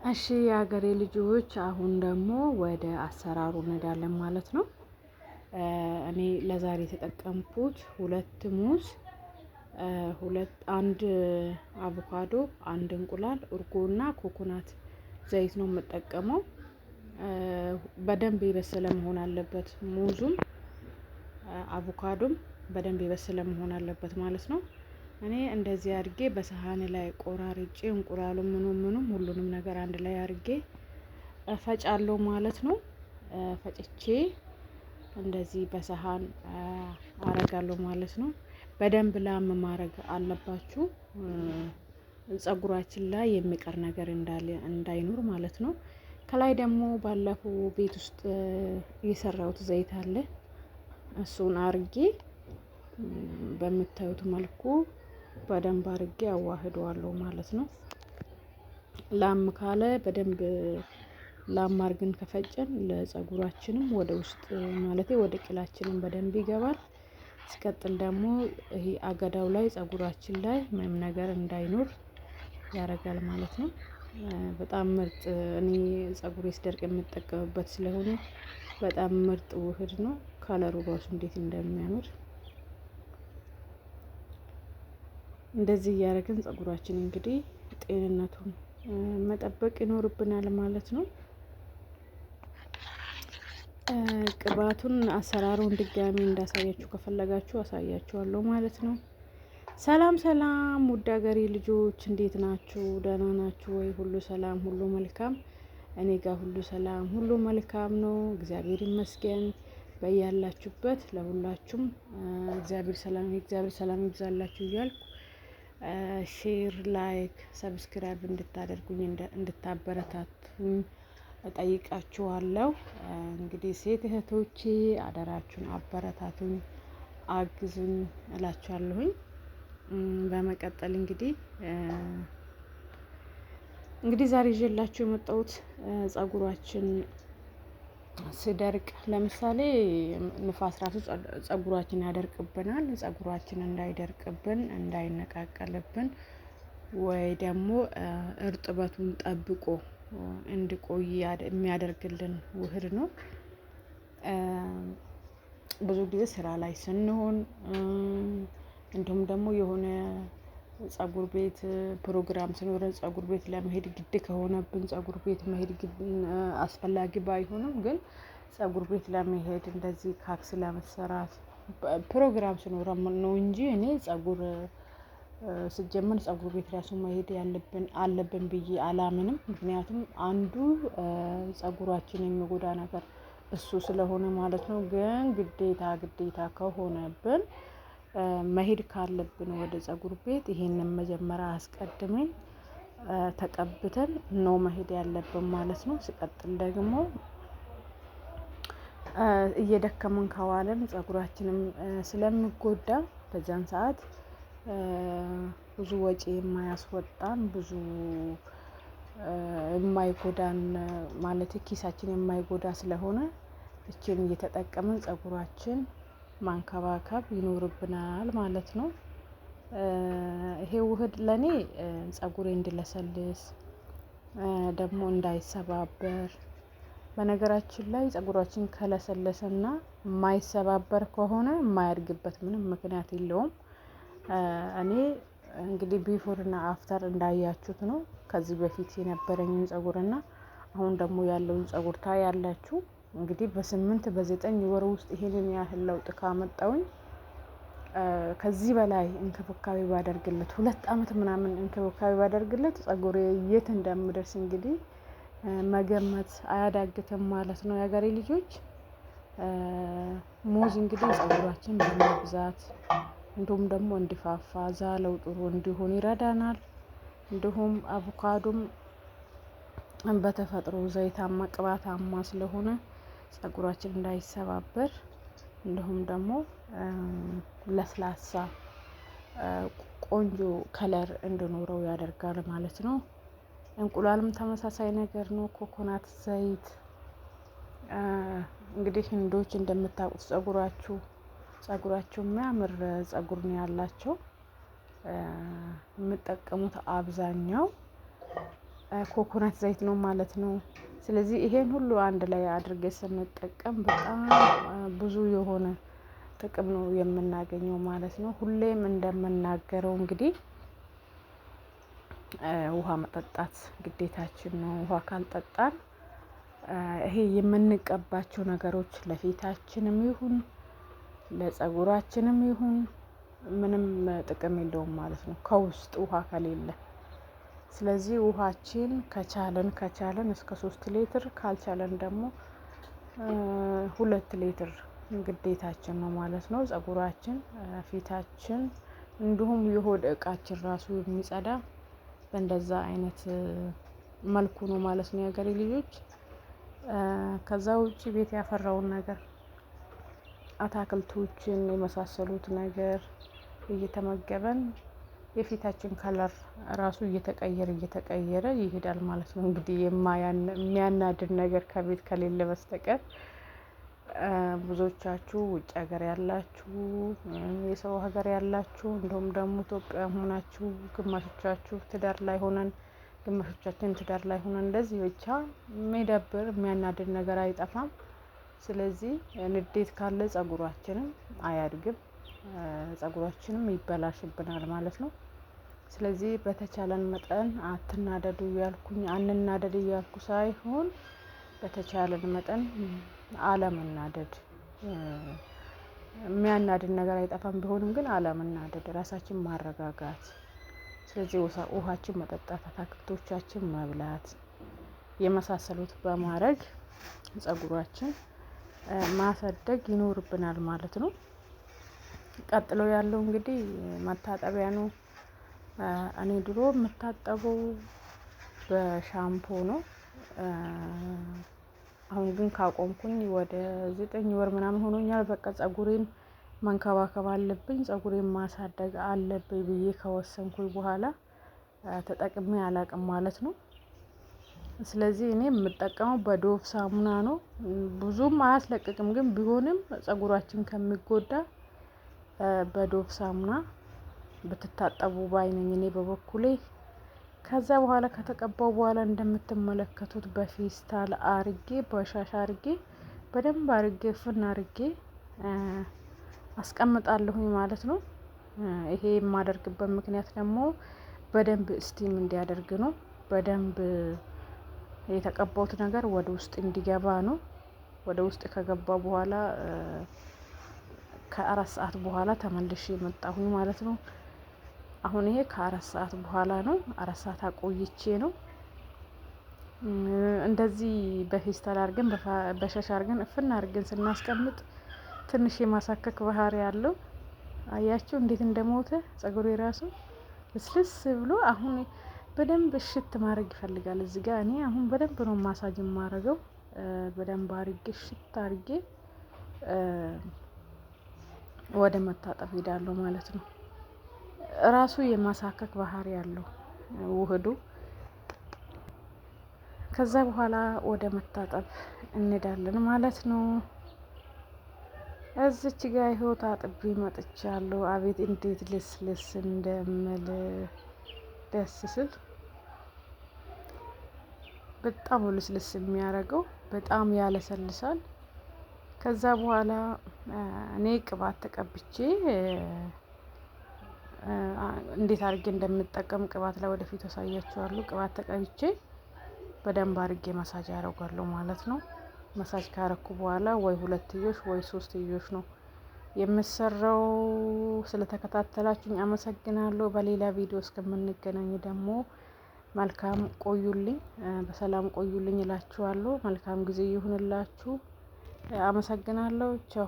እሺ የሀገሬ ልጆች አሁን ደግሞ ወደ አሰራሩ እንሄዳለን ማለት ነው። እኔ ለዛሬ የተጠቀምኩት ሁለት ሙዝ፣ አንድ አቮካዶ፣ አንድ እንቁላል፣ እርጎና ኮኮናት ዘይት ነው የምጠቀመው። በደንብ የበሰለ መሆን አለበት። ሙዙም አቮካዶም በደንብ የበሰለ መሆን አለበት ማለት ነው። እኔ እንደዚህ አድርጌ በሰሃን ላይ ቆራርጬ እንቁላሉም ምኑም ሁሉንም ነገር አንድ ላይ አድርጌ እፈጫለሁ ማለት ነው። ፈጭቼ እንደዚህ በሰሃን አረጋለሁ ማለት ነው። በደንብ ላም ማድረግ አለባችሁ፣ ፀጉራችን ላይ የሚቀር ነገር እንዳይኖር ማለት ነው። ከላይ ደግሞ ባለፈው ቤት ውስጥ የሰራሁት ዘይት አለ። እሱን አርጌ በምታዩት መልኩ በደንብ አርጌ አዋህደዋለሁ ማለት ነው። ላም ካለ በደንብ ላም አርገን ከፈጨን ለፀጉራችንም ወደ ውስጥ ማለቴ ወደ ቅላችንም በደንብ ይገባል። ሲቀጥል ደግሞ ይሄ አገዳው ላይ ፀጉራችን ላይ ምንም ነገር እንዳይኖር ያደርጋል ማለት ነው። በጣም ምርጥ፣ እኔ ፀጉሬ ሲደርቅ የምጠቀምበት ስለሆነ በጣም ምርጥ ውህድ ነው። ከለሩ ራሱ እንዴት እንደሚያምር እንደዚህ እያደረግን ፀጉራችን እንግዲህ ጤንነቱን መጠበቅ ይኖርብናል ማለት ነው። ቅባቱን አሰራሩን ድጋሚ እንዳሳያችሁ ከፈለጋችሁ አሳያችኋለሁ ማለት ነው። ሰላም ሰላም ውድ ሀገሬ ልጆች እንዴት ናችሁ? ደህና ናችሁ ወይ? ሁሉ ሰላም፣ ሁሉ መልካም። እኔ ጋር ሁሉ ሰላም፣ ሁሉ መልካም ነው። እግዚአብሔር ይመስገን። በያላችሁበት ለሁላችሁም እግዚአብሔር ሰላም ይብዛላችሁ እያልኩ ሼር፣ ላይክ፣ ሰብስክራይብ እንድታደርጉኝ እንድታበረታቱኝ እጠይቃችኋለሁ። እንግዲህ ሴት እህቶቼ አደራችሁን አበረታቱኝ፣ አግዙኝ እላችኋለሁኝ። በመቀጠል እንግዲህ ዛሬ ይዤላችሁ የመጣሁት ፀጉራችን ሲደርቅ፣ ለምሳሌ ንፋስ ራሱ ፀጉራችን ያደርቅብናል። ፀጉራችን እንዳይደርቅብን እንዳይነቃቀልብን ወይ ደግሞ እርጥበቱን ጠብቆ እንዲቆይ የሚያደርግልን ውህድ ነው። ብዙ ጊዜ ስራ ላይ ስንሆን እንዲሁም ደግሞ የሆነ ፀጉር ቤት ፕሮግራም ሲኖረን ፀጉር ቤት ለመሄድ ግድ ከሆነብን ፀጉር ቤት መሄድ አስፈላጊ ባይሆንም ግን ፀጉር ቤት ለመሄድ እንደዚህ ካክስ ለመሰራት ፕሮግራም ሲኖረን ነው እንጂ እኔ ስጀምር ፀጉር ቤት ራሱ መሄድ አለብን ብዬ አላምንም። ምክንያቱም አንዱ ፀጉራችን የሚጎዳ ነገር እሱ ስለሆነ ማለት ነው። ግን ግዴታ ከሆነብን መሄድ ካለብን ወደ ፀጉር ቤት ይሄንን መጀመሪያ አስቀድመን ተቀብተን ነው መሄድ ያለብን ማለት ነው። ሲቀጥል ደግሞ እየደከመን ከዋለን ፀጉራችንም ስለሚጎዳ በዛን ሰዓት ብዙ ወጪ የማያስወጣን ብዙ የማይጎዳን ማለት ኪሳችን የማይጎዳ ስለሆነ እችን እየተጠቀምን ፀጉራችን ማንከባከብ ይኖርብናል ማለት ነው። ይሄ ውህድ ለኔ ፀጉሬ እንዲለሰልስ ደግሞ እንዳይሰባበር፣ በነገራችን ላይ ፀጉራችን ከለሰለሰና የማይሰባበር ከሆነ የማያድግበት ምንም ምክንያት የለውም። እኔ እንግዲህ ቢፎር እና አፍተር እንዳያችሁት ነው። ከዚህ በፊት የነበረኝን ፀጉር እና አሁን ደግሞ ያለውን ፀጉር ታያላችሁ። እንግዲህ በ8 በ9 ወር ውስጥ ይሄንን ያህል ለውጥ ካመጣውኝ ከዚህ በላይ እንክብካቤ ባደርግለት 2 አመት ምናምን እንክብካቤ ባደርግለት ፀጉሬ የት እንደምደርስ እንግዲህ መገመት አያዳግትም ማለት ነው። የሀገሬ ልጆች ሙዝ እንግዲህ ፀጉራችን በመብዛት እንዲሁም ደግሞ እንዲፋፋ ዛለው ጥሩ እንዲሆን ይረዳናል። እንዲሁም አቮካዶም በተፈጥሮ ዘይታማ ቅባታማ ስለሆነ ፀጉራችን እንዳይሰባበር እንዲሁም ደግሞ ለስላሳ ቆንጆ ከለር እንዲኖረው ያደርጋል ማለት ነው። እንቁላልም ተመሳሳይ ነገር ነው። ኮኮናት ዘይት እንግዲህ ህንዶች እንደምታውቁት ፀጉራቸው የሚያምር ፀጉር ነው ያላቸው። የምጠቀሙት አብዛኛው ኮኮናት ዘይት ነው ማለት ነው። ስለዚህ ይሄን ሁሉ አንድ ላይ አድርጌ ስንጠቀም በጣም ብዙ የሆነ ጥቅም ነው የምናገኘው ማለት ነው። ሁሌም እንደምናገረው እንግዲህ ውሃ መጠጣት ግዴታችን ነው። ውሃ ካልጠጣን ይሄ የምንቀባቸው ነገሮች ለፊታችንም ይሁን ለፀጉራችንም ይሁን ምንም ጥቅም የለውም ማለት ነው ከውስጥ ውሃ ከሌለ። ስለዚህ ውሃችን ከቻለን እስከ 3 ሊትር ካልቻለን ደግሞ 2 ሊትር ግዴታችን ነው ማለት ነው። ፀጉራችን፣ ፊታችን እንዲሁም የሆድ እቃችን ራሱ የሚጸዳ በእንደዛ አይነት መልኩ ነው ማለት ነው የሀገሬ ልጆች። ከዛ ውጪ ቤት ያፈራውን ነገር አታክልቶችን የመሳሰሉት ነገር እየተመገበን የፊታችን ከለር ራሱ እየተቀየረ ይሄዳል ማለት ነው። እንግዲህ የሚያናድድ ነገር ከቤት ከሌለ በስተቀር ብዙዎቻችሁ ውጭ ሀገር ያላችሁ፣ የሰው ሀገር ያላችሁ እንዲሁም ደግሞ ኢትዮጵያ ሆናችሁ ግማሾቻችሁ ትዳር ላይ ሆነን ግማሾቻችን ትዳር ላይ ሆነን እንደዚህ ብቻ የሚደብር የሚያናድድ ነገር አይጠፋም። ስለዚህ ንዴት ካለ ፀጉራችንም አያድግም፣ ፀጉራችንም ይበላሽብናል ማለት ነው። ስለዚህ በተቻለን መጠን አትናደዱ እያልኩኝ አንናደድ እያልኩ ሳይሆን በተቻለን መጠን አለመናደድ። የሚያናድድ ነገር አይጠፋም፣ ቢሆንም ግን አለመናደድ፣ ራሳችን ማረጋጋት። ስለዚህ ውሃችን መጠጣት፣ አትክልቶቻችን መብላት የመሳሰሉት በማድረግ ፀጉራችን ማሳደግ ይኖርብናል ማለት ነው። ቀጥሎ ያለው እንግዲህ መታጠቢያ ነው። እኔ ድሮ የምታጠበው በሻምፖ ነው። አሁን ግን ካቆምኩኝ ወደ 9 ወር ምናምን ሆኖኛል። በቃ ፀጉሬን መንከባከብ አለብኝ፣ ፀጉሬን ማሳደግ አለብኝ ብዬ ከወሰንኩኝ በኋላ ተጠቅሜ አላቅም ማለት ነው። ስለዚህ እኔ የምጠቀመው በዶቭ ሳሙና ነው። ብዙም አያስለቅቅም፣ ግን ቢሆንም ፀጉራችን ከሚጎዳ በዶቭ ሳሙና ብትታጠቡ ባይ ነኝ እኔ በበኩሌ። ከዛ በኋላ ከተቀባው በኋላ እንደምትመለከቱት በፌስታል አርጌ በሻሽ አርጌ በደንብ አርጌ ፍና አርጌ አስቀምጣለሁኝ ማለት ነው። ይሄ የማደርግበት ምክንያት ደግሞ በደንብ ስቲም እንዲያደርግ ነው። በደንብ የተቀባውት ነገር ወደ ውስጥ እንዲገባ ነው። ወደ ውስጥ ከገባ በኋላ ከ4 ሰዓት በኋላ ተመልሼ መጣሁኝ ማለት ነው። አሁን ይሄ ከ4 ሰዓት በኋላ ነው። 4 ሰዓት አቆይቼ ነው እንደዚህ በፌስታል አርገን በሻሽ አርገን እፍና አርገን ስናስቀምጥ ትንሽ የማሳከክ ባህሪ ያለው አያችሁ እንዴት እንደሞተ ፀጉሬ ራሱ ልስልስ ብሎ። አሁን በደንብ እሽት ማድረግ ይፈልጋል። እዚህ ጋር እኔ አሁን በደንብ ነው ማሳጅ የማረገው። በደንብ አርጌ እሽት አርጌ ወደ መታጠብ ሄዳለሁ ማለት ነው። ራሱ የማሳከክ ባህሪ ያለው ውህዱ። ከዛ በኋላ ወደ መታጠብ እንሄዳለን ማለት ነው። እዚች ጋር ይኸው ታጥቤ መጥቻለሁ። አቤት እንዴት ልስልስ እንደምል ደስ ስል በጣም ልስልስ የሚያደርገው በጣም ያለሰልሳል። ከዛ በኋላ እኔ ቅባት ተቀብቼ እንዴት አድርጌ እንደምጠቀም ቅባት ላይ ወደፊት አሳያችኋለሁ። ቅባት ተቀብቼ በደንብ አድርጌ መሳጅ አደርጋለሁ ማለት ነው። መሳጅ ካረኩ በኋላ ወይ 2ትዮሽ ወይ 3ትዮሽ ነው የምሰራው። ስለተከታተላችሁኝ አመሰግናለሁ። በሌላ ቪዲዮ እስከምንገናኝ ደግሞ መልካም ቆዩልኝ፣ በሰላም ቆዩልኝ እላችኋለሁ። መልካም ጊዜ ይሁንላችሁ። አመሰግናለሁ። ቻው